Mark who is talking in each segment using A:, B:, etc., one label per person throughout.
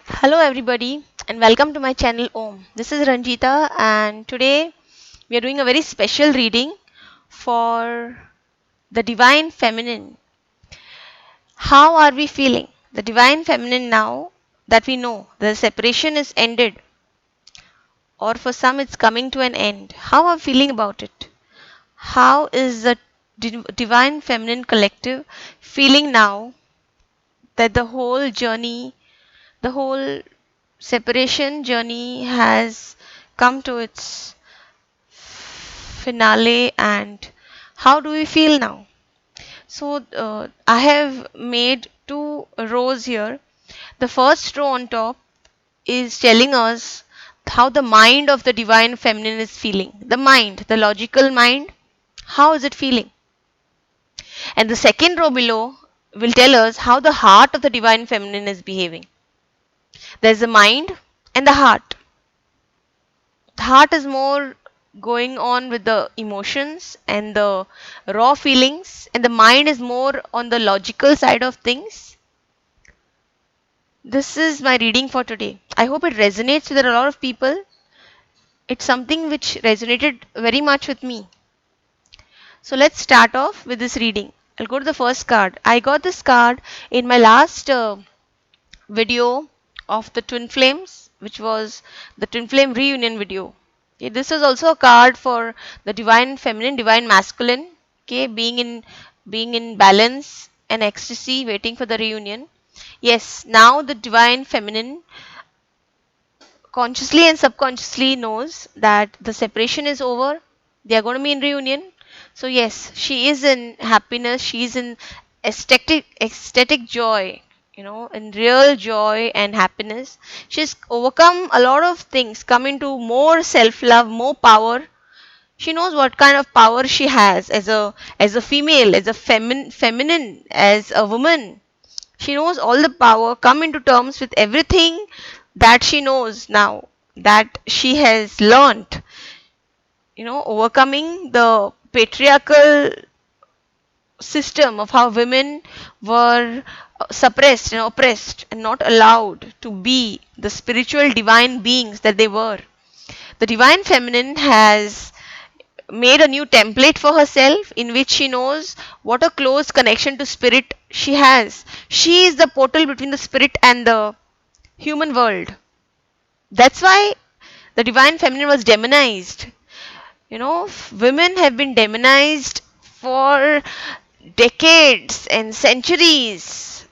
A: Hello everybody and welcome to my channel Om. This is Ranjeeta and today we are doing a very special reading for the divine feminine. How are we feeling? The divine feminine now that we know the separation is ended or for some it's coming to an end. How are we feeling about it? How is the divine feminine collective feeling now that the whole journey, the whole separation journey has come to its finale, and how do we feel now? So, I have made two rows here. The first row on top is telling us how the mind of the divine feminine is feeling. The mind, the logical mind, how is it feeling? And the second row below will tell us how the heart of the divine feminine is behaving. There's the mind and the heart. The heart is more going on with the emotions and the raw feelings, and the mind is more on the logical side of things. This is my reading for today. I hope it resonates with a lot of people. It's something which resonated very much with me. So let's start off with this reading. I'll go to the first card. I got this card in my last video of the twin flames, which was the twin flame reunion video. Okay, this is also a card for the divine feminine, divine masculine. Okay, being in balance and ecstasy, waiting for the reunion. Yes, now the divine feminine consciously and subconsciously knows that the separation is over. They are going to be in reunion. So yes, she is in happiness. She is in ecstatic joy. In real joy and happiness. She's overcome a lot of things, come into more self-love, more power. She knows what kind of power she has as a female, as a feminine, as a woman. She knows all the power, come into terms with everything that she knows now, that she has learnt, overcoming the patriarchal system of how women were suppressed and oppressed and not allowed to be the spiritual divine beings that they were. The divine feminine has made a new template for herself in which she knows what a close connection to spirit she has. She is the portal between the spirit and the human world. That's why the divine feminine was demonized. Women have been demonized for decades and centuries.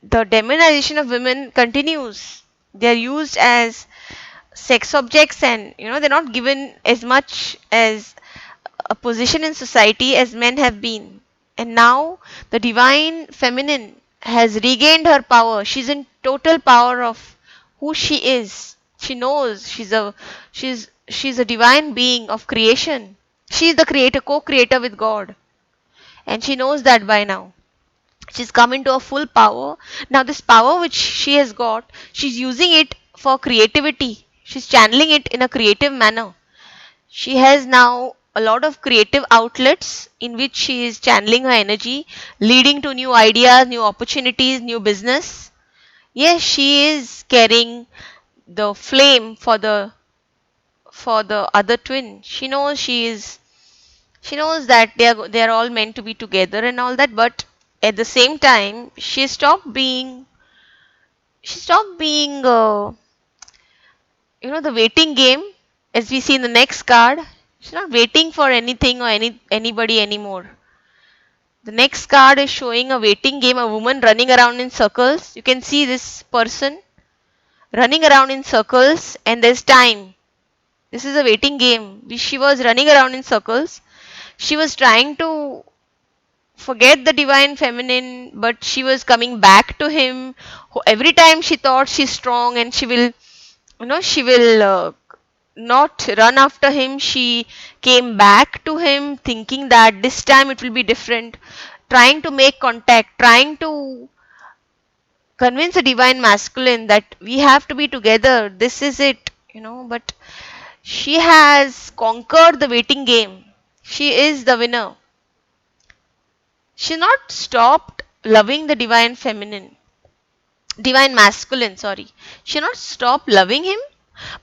A: The demonization of women continues. They are used as sex objects, and they're not given as much as a position in society as men have been. And now the divine feminine has regained her power. She's in total power of who she is. She knows she's a divine being of creation. She's the creator, co-creator with God. And she knows that by now. She's come into a full power. Now this power which she has got, she's using it for creativity. She's channeling it in a creative manner. She has now a lot of creative outlets in which she is channeling her energy, leading to new ideas, new opportunities, new business. Yes, she is carrying the flame for the other twin. She knows that they are all meant to be together and all that, but at the same time she stopped being the waiting game, as we see in the next card. She's not waiting for anything or anybody anymore. The next card is showing a waiting game, a woman running around in circles. You can see this person running around in circles, and there's time. This is a waiting game. She was running around in circles. She was trying to forget the divine feminine, but she was coming back to him. Every time she thought she's strong and she will not run after him. She came back to him thinking that this time it will be different, trying to make contact, trying to convince the divine masculine that we have to be together. This is it, but she has conquered the waiting game. She is the winner. She not stopped loving the divine feminine. divine masculine, sorry. She not stop loving him,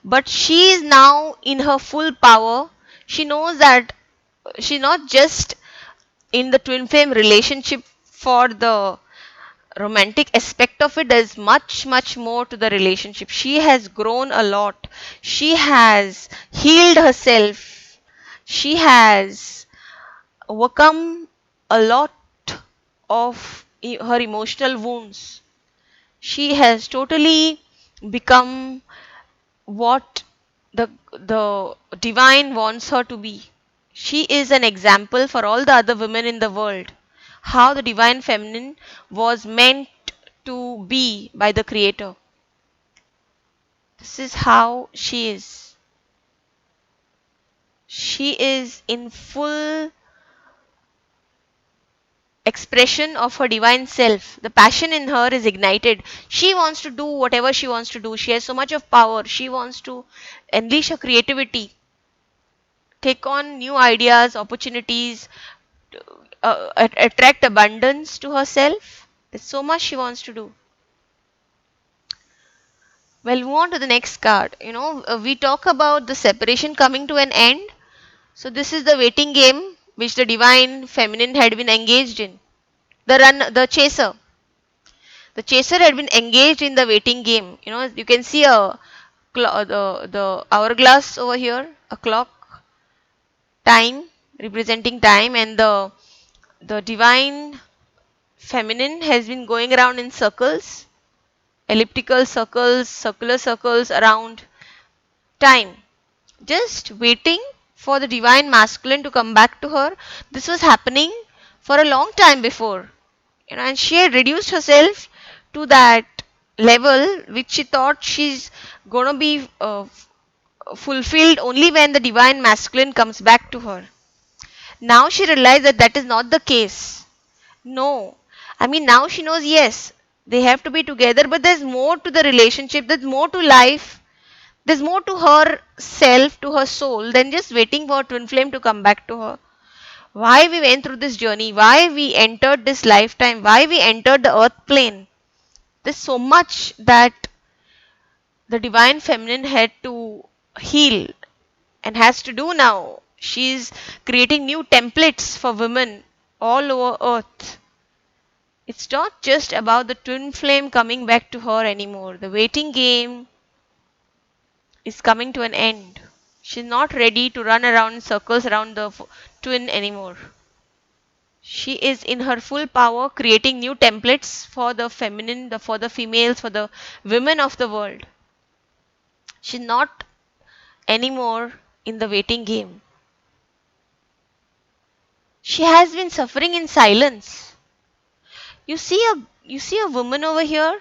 A: but she is now in her full power. She knows that she's not just in the twin flame relationship for the romantic aspect of it. There's much more to the relationship. She has grown a lot. She has healed herself. She has overcome a lot of her emotional wounds. She has totally become what the divine wants her to be. She is an example for all the other women in the world. How the divine feminine was meant to be by the creator. This is how she is. She is in full expression of her divine self. The passion in her is ignited. She wants to do whatever she wants to do. She has so much of power. She wants to unleash her creativity, take on new ideas, opportunities, attract abundance to herself. There's so much she wants to do. Well, move on to the next card. We talk about the separation coming to an end. So this is the waiting game which the divine feminine had been engaged in. The chaser. The chaser had been engaged in the waiting game. You can see the hourglass over here, a clock, time, representing time, and the divine feminine has been going around in circles, elliptical circles, circular circles around time, just waiting for the divine masculine to come back to her. This was happening for a long time before, and she had reduced herself to that level which she thought she's gonna be fulfilled only when the divine masculine comes back to her. Now she realized that that is not the case. No. I mean, now she knows, yes, they have to be together, but there's more to the relationship, there's more to life, there's more to her self, to her soul, than just waiting for twin flame to come back to her. Why we went through this journey, why we entered this lifetime, why we entered the earth plane. There's so much that the divine feminine had to heal and has to do now. She's creating new templates for women all over earth. It's not just about the twin flame coming back to her anymore. The waiting game is coming to an end. She's not ready to run around in circles around the twin anymore. She is in her full power creating new templates for the feminine, for the females, for the women of the world. She's not anymore in the waiting game. She has been suffering in silence. You see a woman over here.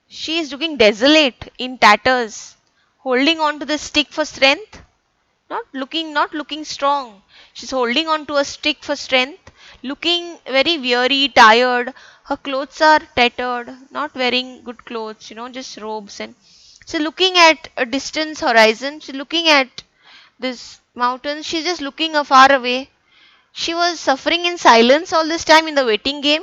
A: She is looking desolate, in tatters, holding on to the stick for strength. Not looking strong. She's holding on to a stick for strength, looking very weary, tired. Her clothes are tattered, not wearing good clothes, just robes. And so looking at a distance horizon, she's looking at this mountain. She's just looking afar away. She was suffering in silence all this time in the waiting game.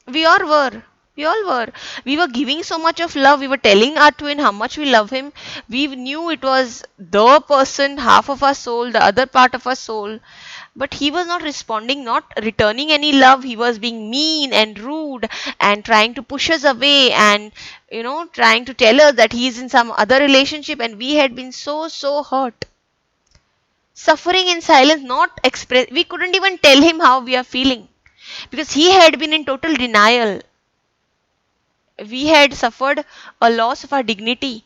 A: We all were. We all were. We were giving so much of love. We were telling our twin how much we love him. We knew it was the person, half of our soul, the other part of our soul. But he was not responding, not returning any love. He was being mean and rude and trying to push us away and, trying to tell us that he is in some other relationship. And we had been so hurt. Suffering in silence, not express. We couldn't even tell him how we are feeling because he had been in total denial. We had suffered a loss of our dignity.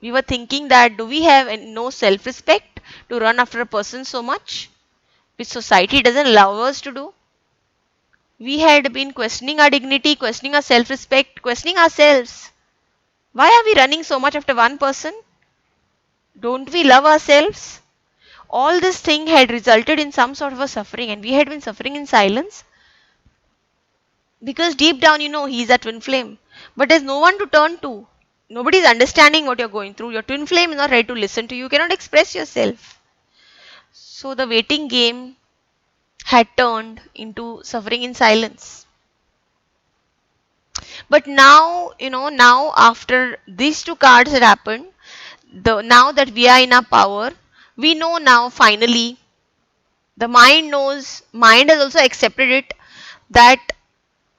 A: We were thinking that do we have no self-respect to run after a person so much, which society doesn't allow us to do. We had been questioning our dignity, questioning our self-respect, questioning ourselves. Why are we running so much after one person? Don't we love ourselves? All this thing had resulted in some sort of a suffering, and we had been suffering in silence because deep down he's a twin flame, but there's no one to turn to. Nobody's understanding what you're going through. Your twin flame is not ready to listen to you. You cannot express yourself. So the waiting game had turned into suffering in silence. But now, now after these two cards had happened, now that we are in our power, we know now finally, the mind knows, mind has also accepted it, that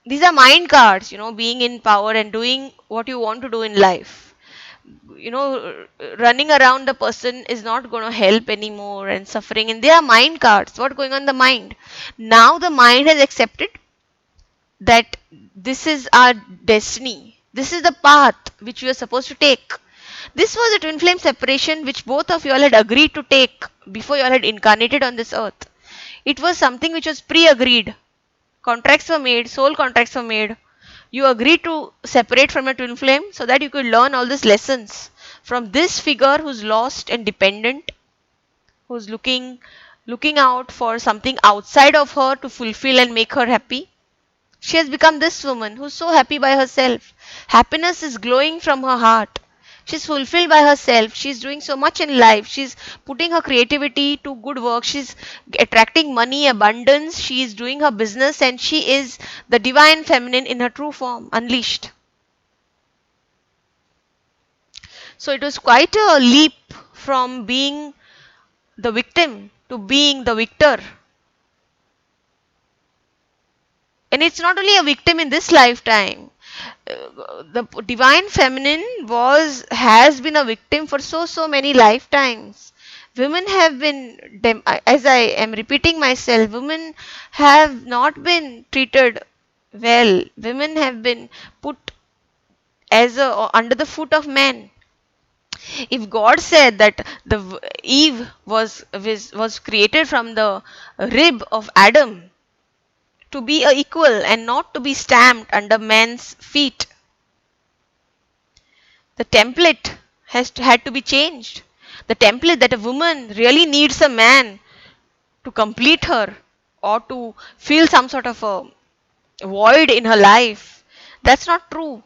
A: these are mind cards, being in power and doing what you want to do in life. Running around the person is not going to help anymore and suffering. And they are mind cards. What's going on in the mind? Now the mind has accepted that this is our destiny. This is the path which we are supposed to take. This was a twin flame separation which both of you all had agreed to take before you all had incarnated on this earth. It was something which was pre-agreed. Contracts were made, soul contracts were made. You agreed to separate from your twin flame so that you could learn all these lessons from this figure who's lost and dependent, who's looking out for something outside of her to fulfill and make her happy. She has become this woman who's so happy by herself. Happiness is glowing from her heart. She's fulfilled by herself. She's doing so much in life. She's putting her creativity to good work. She's attracting money, abundance. She is doing her business, and she is the divine feminine in her true form, unleashed. So it was quite a leap from being the victim to being the victor. And it's not only a victim in this lifetime. The divine feminine has been a victim for so many lifetimes. Women have been, as I am repeating myself, women have not been treated well. Women have been put as under the foot of men. If God said that the Eve was created from the rib of Adam to be a equal and not to be stamped under men's feet, the template had to be changed. The template that a woman really needs a man to complete her or to fill some sort of a void in her life. That's not true.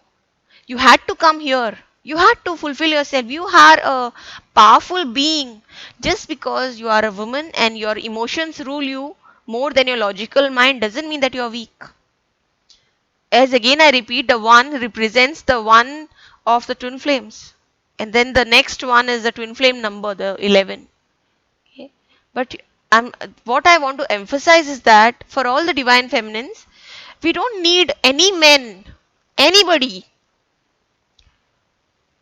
A: You had to come here. You had to fulfill yourself. You are a powerful being. Just because you are a woman and your emotions rule you more than your logical mind doesn't mean that you are weak. As again I repeat, the one represents the one of the twin flames. And then the next one is the twin flame number, the 11. Okay. But what I want to emphasize is that for all the divine feminines, we don't need any men, anybody,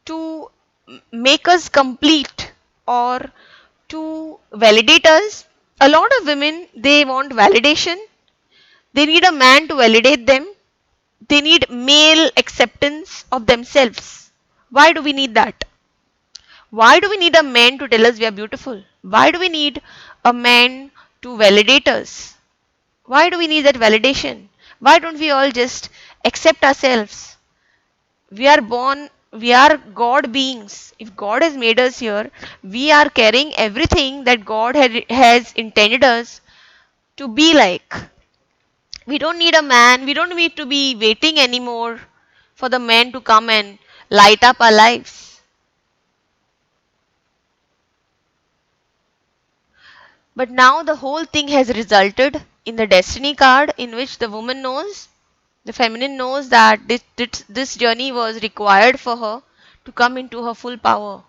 A: to make us complete or to validate us. A lot of women, they want validation. They need a man to validate them. They need male acceptance of themselves. Why do we need that? Why do we need a man to tell us we are beautiful? Why do we need a man to validate us? Why do we need that validation? Why don't we all just accept ourselves? We are born, we are God beings. If God has made us here, we are carrying everything that God has intended us to be like. We don't need a man, we don't need to be waiting anymore for the man to come and light up our lives. But now the whole thing has resulted in the destiny card in which the woman knows, the feminine knows that this journey was required for her to come into her full power.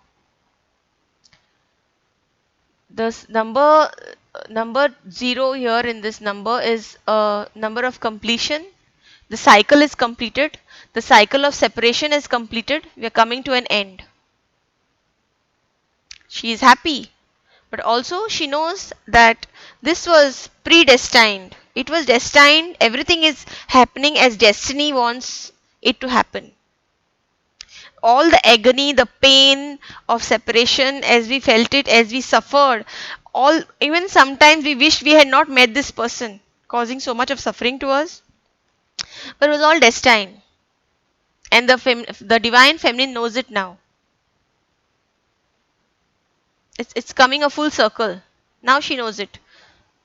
A: This number 0 here in this number is a number of completion. The cycle is completed. The cycle of separation is completed. We are coming to an end. She is happy, but also she knows that this was predestined. It was destined. Everything is happening as destiny wants it to happen. All the agony, the pain of separation, as we felt it, as we suffered, even sometimes we wish we had not met this person, causing so much of suffering to us. But it was all destined. And the divine feminine knows it now. It's coming a full circle. Now she knows it.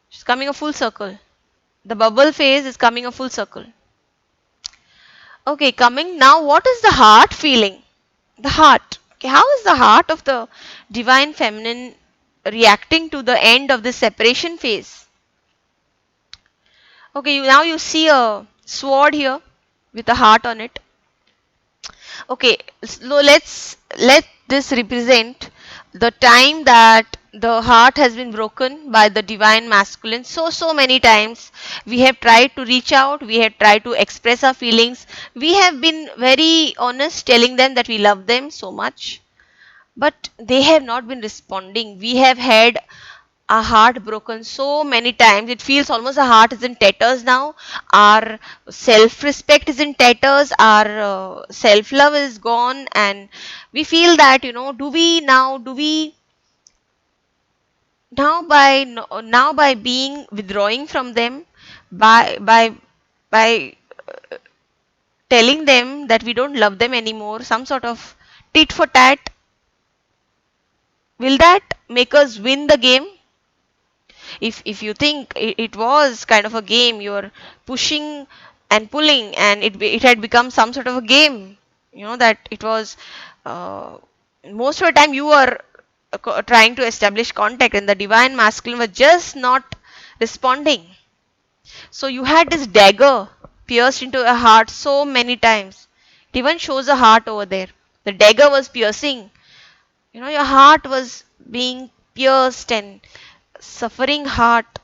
A: She's coming a full circle. The bubble phase is coming a full circle. Okay, coming now, what is the heart feeling? The heart. Okay, how is the heart of the divine feminine reacting to the end of this separation phase? Okay, now you see a sword here. with a heart on it. Okay, so let this represent the time that the heart has been broken by the divine masculine. So many times we have tried to reach out, we have tried to express our feelings, we have been very honest telling them that we love them so much, but they have not been responding. We have had our heart broken so many times. It feels almost our heart is in tatters now. Our self respect is in tatters. Our self love is gone. And we feel that, do we now by being withdrawing from them, by telling them that we don't love them anymore, some sort of tit for tat, will that make us win the game? If you think it was kind of a game, you're pushing and pulling, and it had become some sort of a game, that it was, uh, most of the time you were trying to establish contact, and the divine masculine was just not responding. So you had this dagger pierced into a heart so many times. It even shows a heart over there. The dagger was piercing, your heart was being pierced, and suffering heart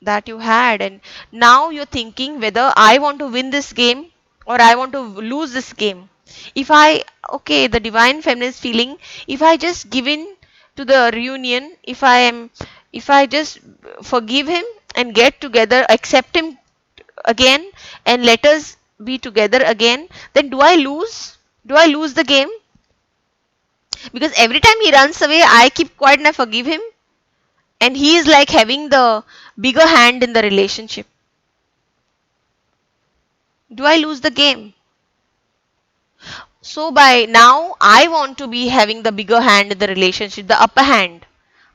A: that you had, and now you're thinking whether I want to win this game or I want to lose this game. If I Okay, the divine feminist feeling, if I just give in to the reunion, if I just forgive him and get together, accept him again, and let us be together again, then do I lose the game? Because every time he runs away, I keep quiet and I forgive him, and he is like having the bigger hand in the relationship. Do I lose the game? So by now, I want to be having the bigger hand in the relationship, the upper hand.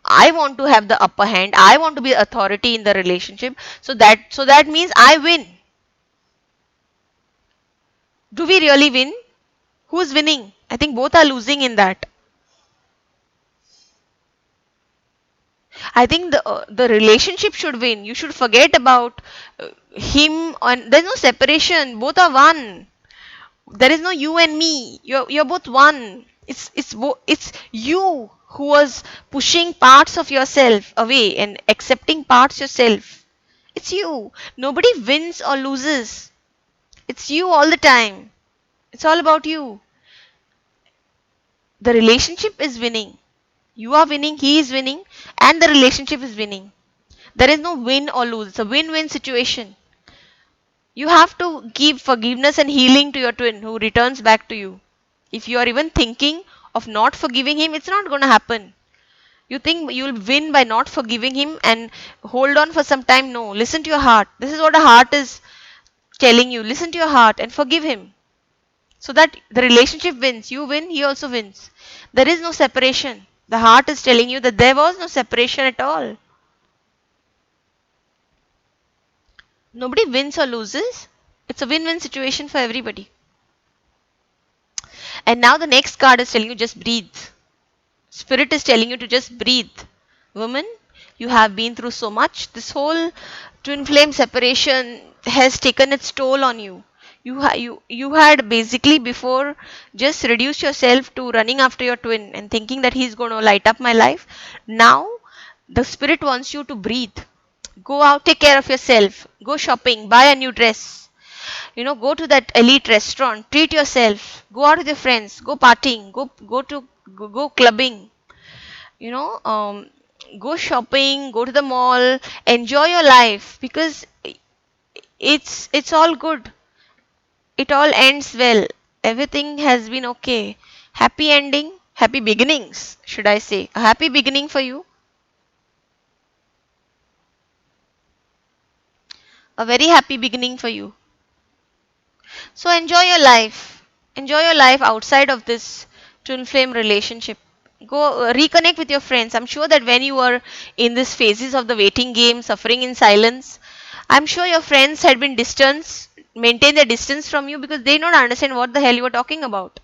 A: I want to have the upper hand. I want to be authority in the relationship. So that means I win. Do we really win? Who's winning? I think both are losing in that. I think the relationship should win. You should forget about him, and there's no separation. Both are one. There is no you and me. You're both one. It's you who was pushing parts of yourself away and accepting parts yourself. It's you. Nobody wins or loses. It's you all the time. It's all about you. The relationship is winning. You are winning, he is winning, and the relationship is winning. There is no win or lose. It's a win-win situation. You have to give forgiveness and healing to your twin who returns back to you. If you are even thinking of not forgiving him, it's not going to happen. You think you'll win by not forgiving him and hold on for some time? No, listen to your heart. This is what a heart is telling you. Listen to your heart and forgive him, so that the relationship wins. You win, he also wins. There is no separation. The heart is telling you that there was no separation at all. Nobody wins or loses. It's a win-win situation for everybody. And now the next card is telling you just breathe. Spirit is telling you to just breathe. Woman, you have been through so much. This whole twin flame separation has taken its toll on you. You had basically before just reduced yourself to running after your twin and thinking that he's going to light up my life. Now the spirit wants you to breathe. Go out, take care of yourself. Go shopping, buy a new dress. Go to that elite restaurant, treat yourself. Go out with your friends, go partying, go clubbing. You know, um, Go shopping, go to the mall, enjoy your life, because it's all good. It all ends well. Everything has been okay. Happy ending, happy beginnings, should I say? A happy beginning for you. A very happy beginning for you. So enjoy your life. Enjoy your life outside of this twin flame relationship. Go reconnect with your friends. I'm sure that when you were in these phases of the waiting game, suffering in silence, I'm sure your friends had been maintain their distance from you, because they don't understand what the hell you are talking about.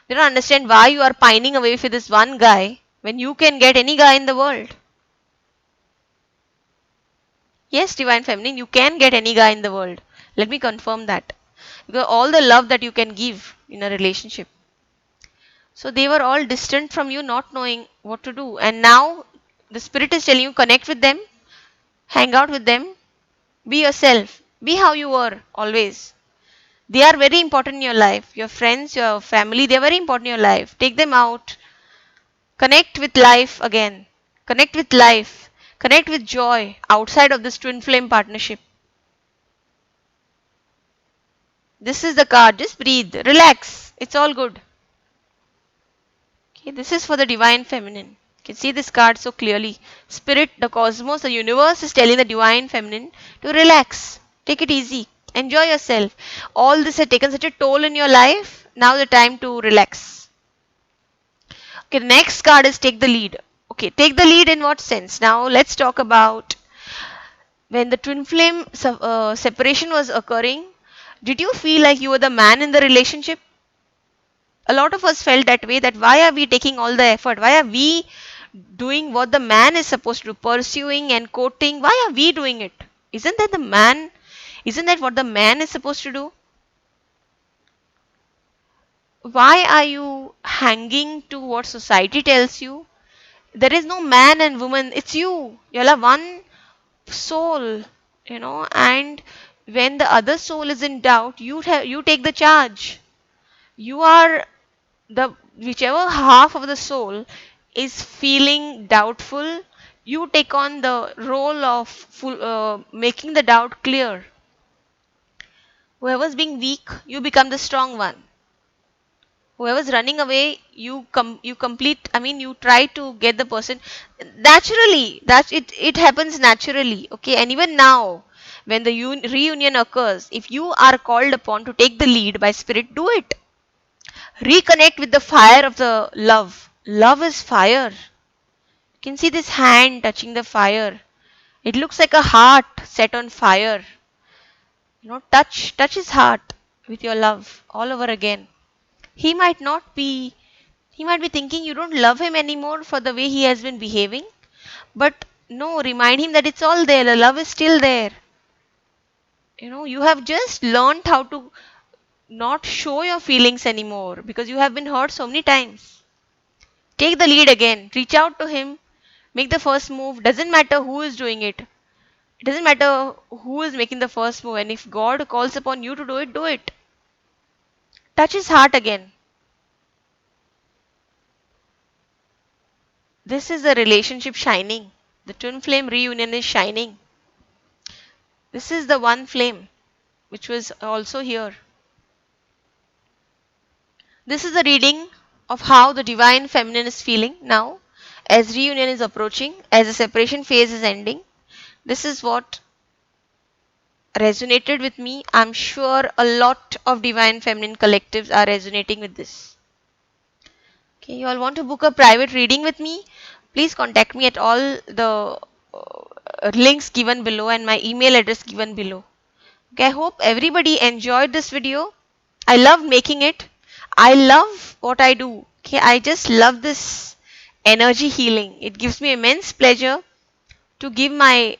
A: They don't understand why you are pining away for this one guy when you can get any guy in the world. Yes, divine feminine, you can get any guy in the world. Let me confirm that. because all the love that you can give in a relationship. So they were all distant from you, not knowing what to do. And now the spirit is telling you, connect with them, hang out with them, be yourself, be how you were always. They are very important in your life. Your friends, your family, they are very important in your life. Take them out, connect with life again, connect with life, connect with joy outside of this twin flame partnership. This is the card. Just breathe, relax. It's all good. Okay, this is for the divine feminine. You can see this card so clearly. Spirit, the cosmos, the universe is telling the divine feminine to relax. Take it easy. Enjoy yourself. All this has taken such a toll in your life. Now the time to relax. Okay, the next card is take the lead. Okay, take the lead in what sense? Now let's talk about when the twin flame separation was occurring. Did you feel like you were the man in the relationship? A lot of us felt that way, that why are we taking all the effort? Why are we doing what the man is supposed to do, pursuing and courting? Why are we doing it? Isn't that the man? Isn't that what the man is supposed to do? Why are you hanging to what society tells you? There is no man and woman, it's you. You're a one soul, and when the other soul is in doubt, you take the charge. You are the whichever half of the soul is feeling doubtful, you take on the role of making the doubt clear. Whoever's being weak, you become the strong one. Whoever's running away, you complete, I mean, you try to get the person naturally. It happens naturally. Okay, and even now when the reunion occurs, if you are called upon to take the lead by spirit, do it. Reconnect with the fire of the love. Love is fire. You can see this hand touching the fire. It looks like a heart set on fire. Touch his heart with your love all over again. He might not be, he might be thinking you don't love him anymore for the way he has been behaving. But no, remind him that it's all there. The love is still there. You have just learned how to not show your feelings anymore because you have been hurt so many times. Take the lead again. Reach out to him. Make the first move. Doesn't matter who is doing it. It doesn't matter who is making the first move. And if God calls upon you to do it, do it. Touch his heart again. This is the relationship shining. The twin flame reunion is shining. This is the one flame which was also here. This is the reading of how the divine feminine is feeling now as reunion is approaching, as the separation phase is ending. This is what resonated with me. I'm sure a lot of divine feminine collectives are resonating with this. Okay, you all want to book a private reading with me? Please contact me at all the links given below and my email address given below. Okay, I hope everybody enjoyed this video. I love making it. I love what I do. Okay, I just love this energy healing. It gives me immense pleasure to give my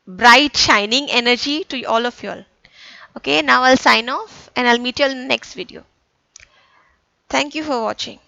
A: bright shining energy to all of you all. Okay, now I'll sign off and I'll meet you all in the next video. Thank you for watching.